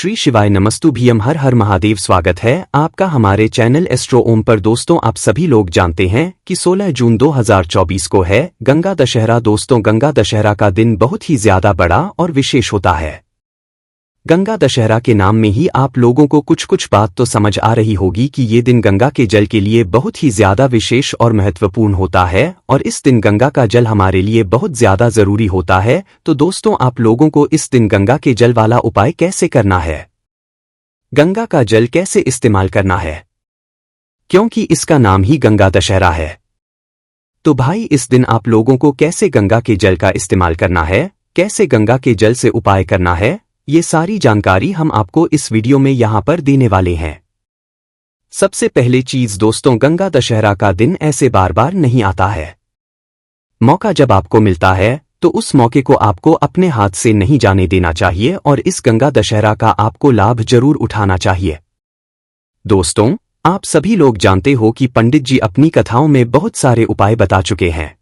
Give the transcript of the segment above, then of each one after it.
श्री शिवाय नमस्तुभ्यम हर हर महादेव। स्वागत है आपका हमारे चैनल एस्ट्रो ओम पर। दोस्तों, आप सभी लोग जानते हैं कि 16 जून 2024 को है गंगा दशहरा। दोस्तों, गंगा दशहरा का दिन बहुत ही ज्यादा बड़ा और विशेष होता है। गंगा दशहरा के नाम में ही आप लोगों को कुछ कुछ बात तो समझ आ रही होगी कि ये दिन गंगा के जल के लिए बहुत ही ज्यादा विशेष और महत्वपूर्ण होता है और इस दिन गंगा का जल हमारे लिए बहुत ज्यादा जरूरी होता है। तो दोस्तों, आप लोगों को इस दिन गंगा के जल वाला उपाय कैसे करना है, गंगा का जल कैसे इस्तेमाल करना है, क्योंकि इसका नाम ही गंगा दशहरा है। तो भाई, इस दिन आप लोगों को कैसे गंगा के जल का इस्तेमाल करना है, कैसे गंगा के जल से उपाय करना है, ये सारी जानकारी हम आपको इस वीडियो में यहां पर देने वाले हैं। सबसे पहले चीज दोस्तों, गंगा दशहरा का दिन ऐसे बार बार नहीं आता है। मौका जब आपको मिलता है तो उस मौके को आपको अपने हाथ से नहीं जाने देना चाहिए और इस गंगा दशहरा का आपको लाभ जरूर उठाना चाहिए। दोस्तों, आप सभी लोग जानते हो कि पंडित जी अपनी कथाओं में बहुत सारे उपाय बता चुके हैं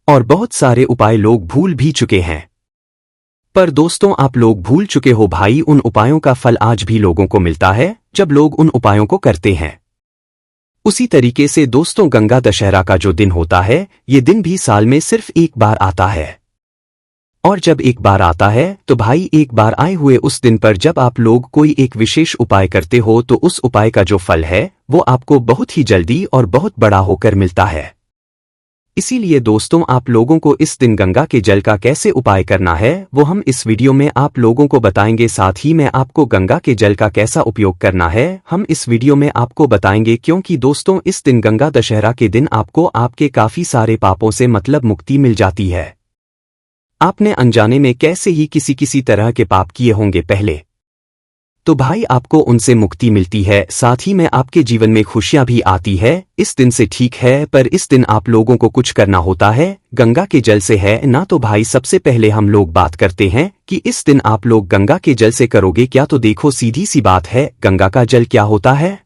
और बहुत सारे उपाय लोग भूल भी चुके हैं। पर दोस्तों, आप लोग भूल चुके हो भाई, उन उपायों का फल आज भी लोगों को मिलता है जब लोग उन उपायों को करते हैं। उसी तरीके से दोस्तों, गंगा दशहरा का जो दिन होता है, ये दिन भी साल में सिर्फ एक बार आता है। और जब एक बार आता है तो भाई, एक बार आए हुए उस दिन पर जब आप लोग कोई एक विशेष उपाय करते हो तो उस उपाय का जो फल है वो आपको बहुत ही जल्दी और बहुत बड़ा होकर मिलता है। इसीलिए दोस्तों, आप लोगों को इस दिन गंगा के जल का कैसे उपाय करना है वो हम इस वीडियो में आप लोगों को बताएंगे। साथ ही में आपको गंगा के जल का कैसा उपयोग करना है हम इस वीडियो में आपको बताएंगे, क्योंकि दोस्तों, इस दिन गंगा दशहरा के दिन आपको आपके काफी सारे पापों से मतलब मुक्ति मिल जाती है। आपने अनजाने में कैसे ही किसी तरह के पाप किए होंगे पहले, तो भाई आपको उनसे मुक्ति मिलती है। साथ ही में आपके जीवन में खुशियां भी आती है इस दिन से, ठीक है। पर इस दिन आप लोगों को कुछ करना होता है, गंगा के जल से है ना। तो भाई, सबसे पहले हम लोग बात करते हैं कि इस दिन आप लोग गंगा के जल से करोगे क्या। तो देखो, सीधी सी बात है, गंगा का जल क्या होता है,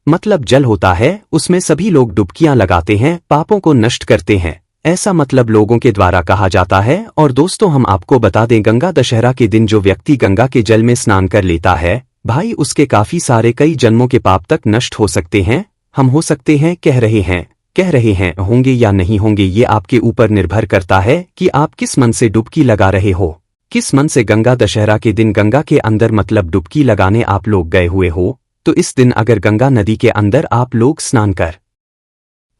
मतलब जल होता है, उसमें सभी लोग डुबकियां लगाते हैं, पापों को नष्ट करते हैं, ऐसा मतलब लोगों के द्वारा कहा जाता है। और दोस्तों, हम आपको बता दें, गंगा दशहरा के दिन जो व्यक्ति गंगा के जल में स्नान कर लेता है भाई, उसके काफी सारे कई जन्मों के पाप तक नष्ट हो सकते हैं। हम हो सकते हैं कह रहे हैं होंगे या नहीं होंगे, ये आपके ऊपर निर्भर करता है कि आप किस मन से डुबकी लगा रहे हो, किस मन से गंगा दशहरा के दिन गंगा के अंदर मतलब डुबकी लगाने आप लोग गए हुए हो। तो इस दिन अगर गंगा नदी के अंदर आप लोग स्नान कर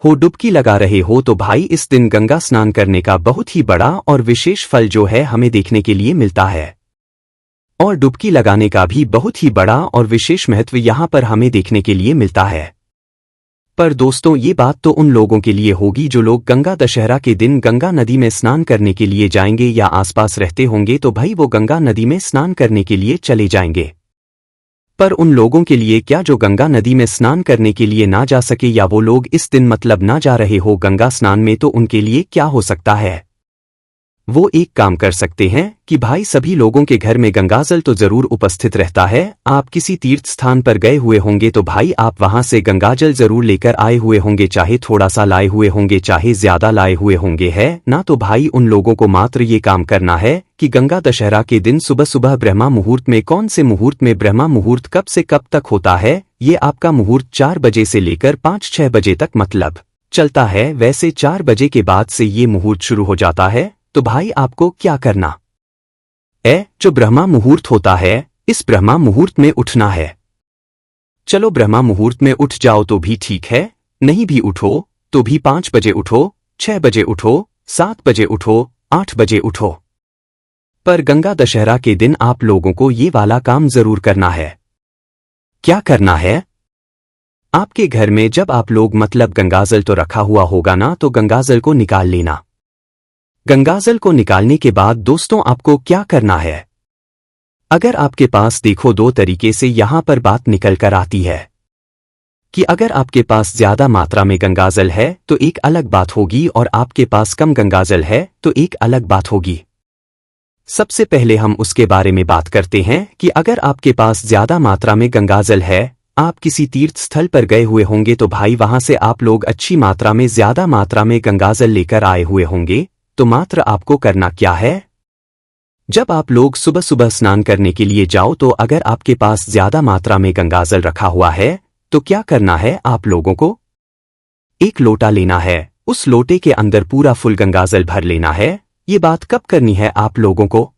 हो डुबकी लगा रहे हो तो भाई, इस दिन गंगा स्नान करने का बहुत ही बड़ा और विशेष फल जो है हमें देखने के लिए मिलता है। और डुबकी लगाने का भी बहुत ही बड़ा और विशेष महत्व यहां पर हमें देखने के लिए मिलता है। पर दोस्तों, ये बात तो उन लोगों के लिए होगी जो लोग गंगा दशहरा के दिन गंगा नदी में स्नान करने के लिए जाएंगे या आसपास रहते होंगे, तो भाई वो गंगा नदी में स्नान करने के लिए चले जाएंगे। पर उन लोगों के लिए क्या जो गंगा नदी में स्नान करने के लिए ना जा सके, या वो लोग इस दिन मतलब ना जा रहे हो गंगा स्नान में, तो उनके लिए क्या हो सकता है, वो एक काम कर सकते हैं कि भाई, सभी लोगों के घर में गंगाजल तो जरूर उपस्थित रहता है। आप किसी तीर्थ स्थान पर गए हुए होंगे तो भाई आप वहां से गंगाजल जरूर लेकर आए हुए होंगे, चाहे थोड़ा सा लाए हुए होंगे, चाहे ज्यादा लाए हुए होंगे, है ना। तो भाई, उन लोगों को मात्र ये काम करना है कि गंगा दशहरा के दिन सुबह सुबह ब्रह्मा मुहूर्त में, कौन से मुहूर्त में, ब्रह्मा मुहूर्त कब से कब तक होता है, ये आपका मुहूर्त 4 बजे से लेकर 5-6 बजे तक मतलब चलता है। वैसे 4 बजे के बाद से ये मुहूर्त शुरू हो जाता है। तो भाई, आपको क्या करना है, जो ब्रह्मा मुहूर्त होता है, इस ब्रह्मा मुहूर्त में उठना है। चलो, ब्रह्मा मुहूर्त में उठ जाओ तो भी ठीक है, नहीं भी उठो तो भी 5 बजे उठो, 6 बजे उठो, 7 बजे उठो, 8 बजे उठो। पर गंगा दशहरा के दिन आप लोगों को ये वाला काम जरूर करना है। क्या करना है, आपके घर में जब आप लोग मतलब गंगाजल तो रखा हुआ होगा ना, तो गंगाजल को निकाल लेना। गंगाजल को निकालने के बाद दोस्तों, आपको क्या करना है, अगर आपके पास देखो 2 तरीके से यहां पर बात निकल कर आती है कि अगर आपके पास ज्यादा मात्रा में गंगाजल है तो एक अलग बात होगी, और आपके पास कम गंगाजल है तो एक अलग बात होगी। सबसे पहले हम उसके बारे में बात करते हैं कि अगर आपके पास ज्यादा मात्रा में गंगाजल है, आप किसी तीर्थ स्थल पर गए हुए होंगे, तो भाई वहां से आप लोग अच्छी मात्रा में, ज्यादा मात्रा में गंगाजल लेकर आए हुए होंगे। तो मात्र आपको करना क्या है, जब आप लोग सुबह सुबह स्नान करने के लिए जाओ तो अगर आपके पास ज्यादा मात्रा में गंगाजल रखा हुआ है तो क्या करना है आप लोगों को? एक लोटा लेना है, उस लोटे के अंदर पूरा फुल गंगाजल भर लेना है। ये बात कब करनी है आप लोगों को?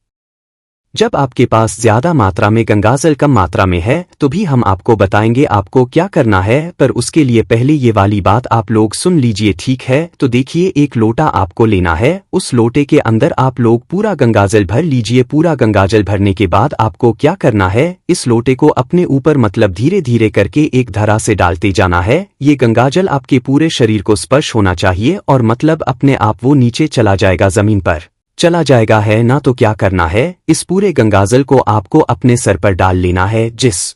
जब आपके पास ज्यादा मात्रा में गंगाजल कम मात्रा में है तो भी हम आपको बताएंगे आपको क्या करना है, पर उसके लिए पहले ये वाली बात आप लोग सुन लीजिए, ठीक है? तो देखिए, एक लोटा आपको लेना है, उस लोटे के अंदर आप लोग पूरा गंगाजल भर लीजिए। पूरा गंगाजल भरने के बाद आपको क्या करना है, इस लोटे को अपने ऊपर मतलब धीरे धीरे करके एक धारा से डालते जाना है। ये गंगाजल आपके पूरे शरीर को स्पर्श होना चाहिए और मतलब अपने आप वो नीचे चला जाएगा, जमीन पर चला जाएगा है ना। तो क्या करना है, इस पूरे गंगाजल को आपको अपने सर पर डाल लेना है। जिस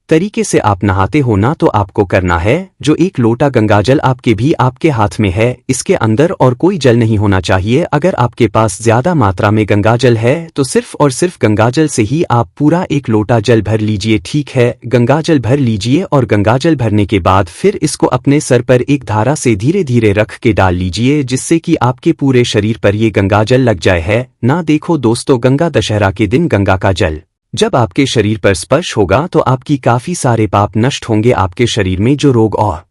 तरीके से आप नहाते हो ना, तो आपको करना है, जो एक लोटा गंगाजल आपके हाथ में है, इसके अंदर और कोई जल नहीं होना चाहिए। अगर आपके पास ज्यादा मात्रा में गंगाजल है तो सिर्फ और सिर्फ गंगाजल से ही आप पूरा एक लोटा जल भर लीजिए, ठीक है? गंगाजल भर लीजिए और गंगाजल भरने के बाद फिर इसको अपने सर पर एक धारा से धीरे धीरे रख के डाल लीजिए, जिससे कि आपके पूरे शरीर पर ये गंगाजल लग जाए है ना। देखो दोस्तों, गंगा दशहरा के दिन गंगा का जल जब आपके शरीर पर स्पर्श होगा तो आपकी काफी सारे पाप नष्ट होंगे, आपके शरीर में जो रोग और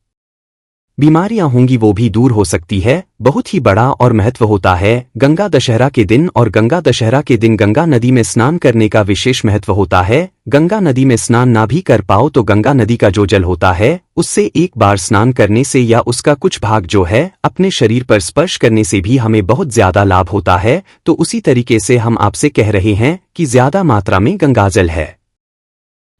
बीमारियां होंगी वो भी दूर हो सकती है। बहुत ही बड़ा और महत्व होता है गंगा दशहरा के दिन, और गंगा दशहरा के दिन गंगा नदी में स्नान करने का विशेष महत्व होता है। गंगा नदी में स्नान ना भी कर पाओ तो गंगा नदी का जो जल होता है उससे एक बार स्नान करने से या उसका कुछ भाग जो है अपने शरीर पर स्पर्श करने से भी हमें बहुत ज्यादा लाभ होता है। तो उसी तरीके से हम आपसे कह रहे हैं कि ज्यादा मात्रा में गंगाजल है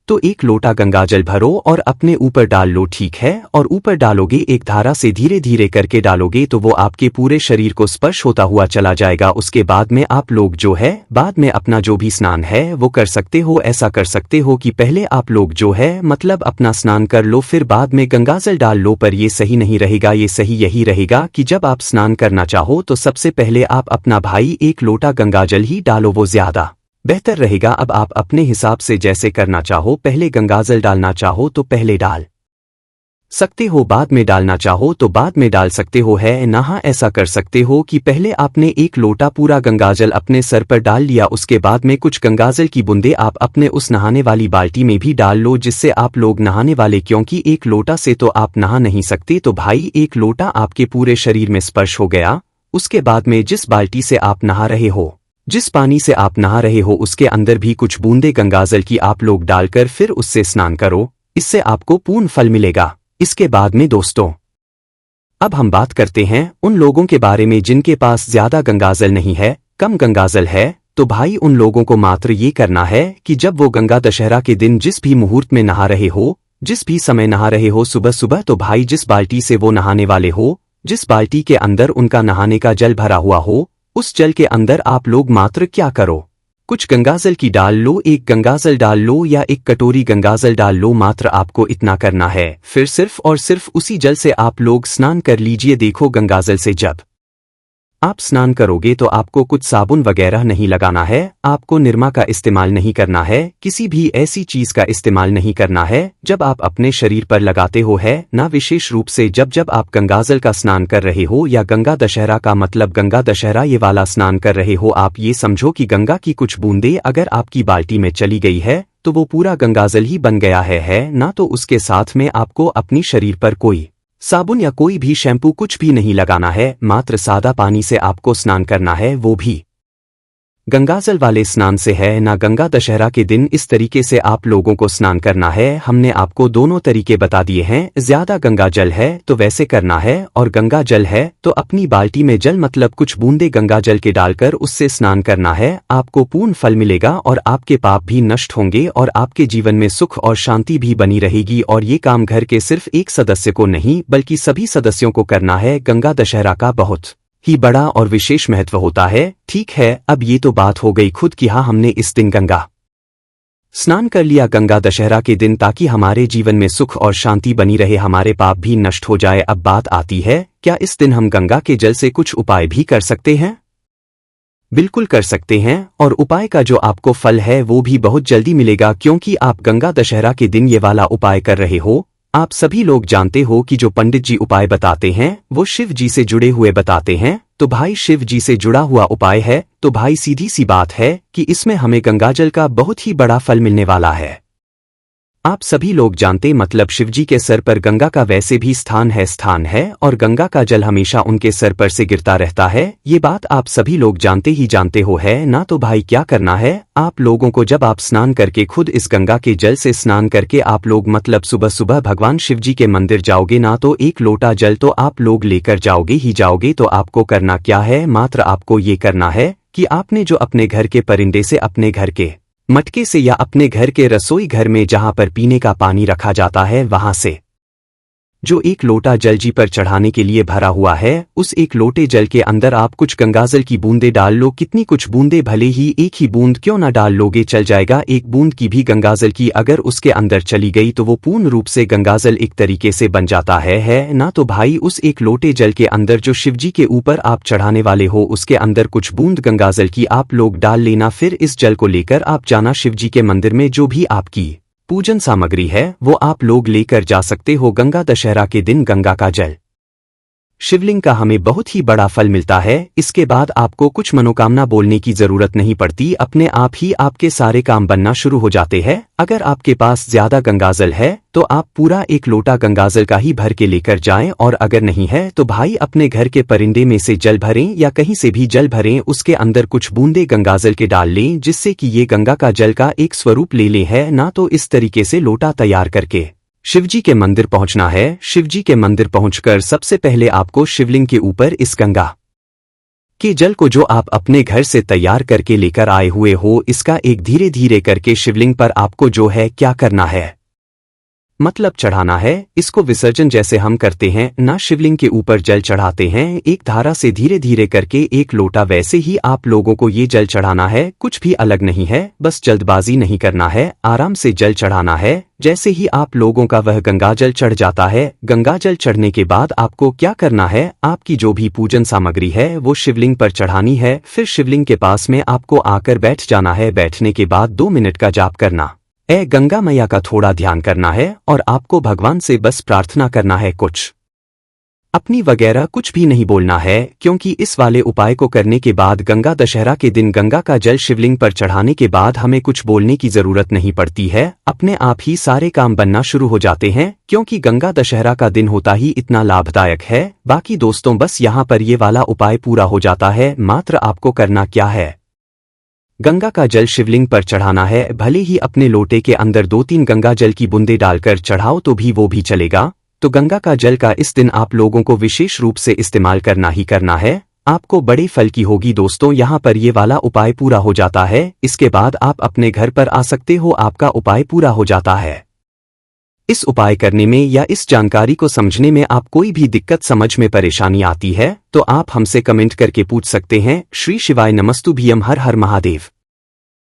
तो एक लोटा गंगाजल भरो और अपने ऊपर डाल लो, ठीक है? और ऊपर डालोगे एक धारा से धीरे धीरे करके डालोगे तो वो आपके पूरे शरीर को स्पर्श होता हुआ चला जाएगा। उसके बाद में आप लोग जो है बाद में अपना जो भी स्नान है वो कर सकते हो। ऐसा कर सकते हो कि पहले आप लोग जो है मतलब अपना स्नान कर लो, फिर बाद में गंगाजल डाल लो, पर ये सही नहीं रहेगा। ये सही यही रहेगा कि जब आप स्नान करना चाहो तो सबसे पहले आप अपना भाई एक लोटा गंगाजल ही डालो, वो ज्यादा बेहतर रहेगा। अब आप अपने हिसाब से जैसे करना चाहो, पहले गंगाजल डालना चाहो तो पहले डाल सकते हो, बाद में डालना चाहो तो बाद में डाल सकते हो, है ना? ऐसा कर सकते हो कि पहले आपने एक लोटा पूरा गंगाजल अपने सर पर डाल लिया, उसके बाद में कुछ गंगाजल की बूंदे आप अपने उस नहाने वाली बाल्टी में भी डाल लो, जिससे आप लोग नहाने वाले, क्योंकि एक लोटा से तो आप नहा नहीं सकते, तो भाई एक लोटा आपके पूरे शरीर में स्पर्श हो गया। उसके बाद में जिस बाल्टी से आप नहा रहे हो, जिस पानी से आप नहा रहे हो, उसके अंदर भी कुछ बूंदे गंगाजल की आप लोग डालकर फिर उससे स्नान करो, इससे आपको पूर्ण फल मिलेगा। इसके बाद में दोस्तों अब हम बात करते हैं उन लोगों के बारे में जिनके पास ज्यादा गंगाजल नहीं है, कम गंगाजल है। तो भाई उन लोगों को मात्र ये करना है कि जब वो गंगा दशहरा के दिन जिस भी मुहूर्त में नहा रहे हो, जिस भी समय नहा रहे हो सुबह सुबह, तो भाई जिस बाल्टी से वो नहाने वाले हो, जिस बाल्टी के अंदर उनका नहाने का जल भरा हुआ हो, उस जल के अंदर आप लोग मात्र क्या करो, कुछ गंगाजल की डाल लो, एक गंगाजल डाल लो या एक कटोरी गंगाजल डाल लो, मात्र आपको इतना करना है। फिर सिर्फ और सिर्फ उसी जल से आप लोग स्नान कर लीजिए। देखो, गंगाजल से जब आप स्नान करोगे तो आपको कुछ साबुन वगैरह नहीं लगाना है, आपको निरमा का इस्तेमाल नहीं करना है, किसी भी ऐसी चीज का इस्तेमाल नहीं करना है जब आप अपने शरीर पर लगाते हो, है ना? विशेष रूप से जब जब आप गंगाजल का स्नान कर रहे हो या गंगा दशहरा का मतलब गंगा दशहरा ये वाला स्नान कर रहे हो, आप ये समझो कि गंगा की कुछ बूंदे अगर आपकी बाल्टी में चली गई है तो वो पूरा गंगाजल ही बन गया है ना? तो उसके साथ में आपको अपनी शरीर पर कोई साबुन या कोई भी शैम्पू कुछ भी नहीं लगाना है, मात्र सादा पानी से आपको स्नान करना है, वो भी गंगाजल वाले स्नान से, है ना? गंगा दशहरा के दिन इस तरीके से आप लोगों को स्नान करना है। हमने आपको दोनों तरीके बता दिए हैं, ज्यादा गंगा जल है तो वैसे करना है, और गंगा जल है तो अपनी बाल्टी में जल मतलब कुछ बूंदे गंगा जल के डालकर उससे स्नान करना है। आपको पूर्ण फल मिलेगा और आपके पाप भी नष्ट होंगे और आपके जीवन में सुख और शांति भी बनी रहेगी। और ये काम घर के सिर्फ एक सदस्य को नहीं बल्कि सभी सदस्यों को करना है। गंगा दशहरा का बहुत ही बड़ा और विशेष महत्व होता है, ठीक है? अब ये तो बात हो गई खुद की, हाँ हमने इस दिन गंगा स्नान कर लिया गंगा दशहरा के दिन, ताकि हमारे जीवन में सुख और शांति बनी रहे, हमारे पाप भी नष्ट हो जाए। अब बात आती है, क्या इस दिन हम गंगा के जल से कुछ उपाय भी कर सकते हैं? बिल्कुल कर सकते हैं, और उपाय का जो आपको फल है वो भी बहुत जल्दी मिलेगा, क्योंकि आप गंगा दशहरा के दिन ये वाला उपाय कर रहे हो। आप सभी लोग जानते हो कि जो पंडित जी उपाय बताते हैं वो शिव जी से जुड़े हुए बताते हैं, तो भाई शिव जी से जुड़ा हुआ उपाय है, तो तो भाई सीधी सी बात है कि इसमें हमें गंगाजल का बहुत ही बड़ा फल मिलने वाला है। आप सभी लोग जानते मतलब शिवजी के सर पर गंगा का वैसे भी स्थान है और गंगा का जल हमेशा उनके सर पर से गिरता रहता है। ये बात आप सभी लोग जानते ही जानते हो है ना। तो भाई क्या करना है आप लोगों को, जब आप स्नान करके खुद इस गंगा के जल से स्नान करके आप लोग मतलब सुबह सुबह भगवान शिवजी के मंदिर जाओगे ना, तो एक लोटा जल तो आप लोग लेकर जाओगे ही जाओगे। तो आपको करना क्या है, मात्र आपको ये करना है कि आपने जो अपने घर के परिंदे से, अपने घर के मटके से या अपने घर के रसोई घर में जहां पर पीने का पानी रखा जाता है वहां से जो एक लोटा जल जी पर चढ़ाने के लिए भरा हुआ है, उस एक लोटे जल के अंदर आप कुछ गंगाजल की बूंदें डाल लो। कितनी कुछ बूंदें, भले ही एक ही बूंद क्यों ना डाल लोगे चल जाएगा। एक बूंद की भी गंगाजल की अगर उसके अंदर चली गई तो वो पूर्ण रूप से गंगाजल एक तरीके से बन जाता है ना। तो भाई उस एक लोटे जल के अंदर जो शिवजी के ऊपर आप चढ़ाने वाले हो उसके अंदर कुछ बूंद गंगाजल की आप लोग डाल लेना। फिर इस जल को लेकर आप जाना शिवजी के मंदिर में, जो भी आपकी पूजन सामग्री है वो आप लोग लेकर जा सकते हो। गंगा दशहरा के दिन गंगा का जल, शिवलिंग का हमें बहुत ही बड़ा फल मिलता है। इसके बाद आपको कुछ मनोकामना बोलने की जरूरत नहीं पड़ती, अपने आप ही आपके सारे काम बनना शुरू हो जाते हैं। अगर आपके पास ज्यादा गंगाजल है तो आप पूरा एक लोटा गंगाजल का ही भर के लेकर जाएं, और अगर नहीं है तो भाई अपने घर के परिंदे में से जल भरें या कहीं से भी जल भरें, उसके अंदर कुछ बूंदे गंगाजल के डाल लें जिससे कि ये गंगा का जल का एक स्वरूप ले ले है ना। तो इस तरीके से लोटा तैयार करके शिवजी के मंदिर पहुंचना है। शिवजी के मंदिर पहुंचकर सबसे पहले आपको शिवलिंग के ऊपर इस गंगा के जल को जो आप अपने घर से तैयार करके लेकर आए हुए हो, इसका एक धीरे धीरे करके शिवलिंग पर आपको जो है क्या करना है, मतलब चढ़ाना है। इसको विसर्जन जैसे हम करते हैं ना, शिवलिंग के ऊपर जल चढ़ाते हैं एक धारा से धीरे धीरे करके एक लोटा, वैसे ही आप लोगों को ये जल चढ़ाना है। कुछ भी अलग नहीं है, बस जल्दबाजी नहीं करना है, आराम से जल चढ़ाना है। जैसे ही आप लोगों का वह गंगाजल चढ़ जाता है, गंगाजल चढ़ने के बाद आपको क्या करना है, आपकी जो भी पूजन सामग्री है वो शिवलिंग पर चढ़ानी है। फिर शिवलिंग के पास में आपको आकर बैठ जाना है। बैठने के बाद 2 मिनट का जाप करना गंगा मैया का थोड़ा ध्यान करना है और आपको भगवान से बस प्रार्थना करना है, कुछ अपनी वगैरह कुछ भी नहीं बोलना है, क्योंकि इस वाले उपाय को करने के बाद गंगा दशहरा के दिन गंगा का जल शिवलिंग पर चढ़ाने के बाद हमें कुछ बोलने की जरूरत नहीं पड़ती है, अपने आप ही सारे काम बनना शुरू हो जाते हैं, क्योंकि गंगा दशहरा का दिन होता ही इतना लाभदायक है। बाकी दोस्तों बस यहाँ पर ये वाला उपाय पूरा हो जाता है। मात्र आपको करना क्या है, गंगा का जल शिवलिंग पर चढ़ाना है। भले ही अपने लोटे के अंदर 2-3 गंगा जल की बूंदें डालकर चढ़ाओ तो भी वो भी चलेगा। तो गंगा का जल का इस दिन आप लोगों को विशेष रूप से इस्तेमाल करना ही करना है, आपको बड़े फल की होगी। दोस्तों यहाँ पर ये वाला उपाय पूरा हो जाता है, इसके बाद आप अपने घर पर आ सकते हो, आपका उपाय पूरा हो जाता है। इस उपाय करने में या इस जानकारी को समझने में आप कोई भी दिक्कत, समझ में परेशानी आती है तो आप हमसे कमेंट करके पूछ सकते हैं। श्री शिवाय नमस्तुभ्यम, हर हर महादेव।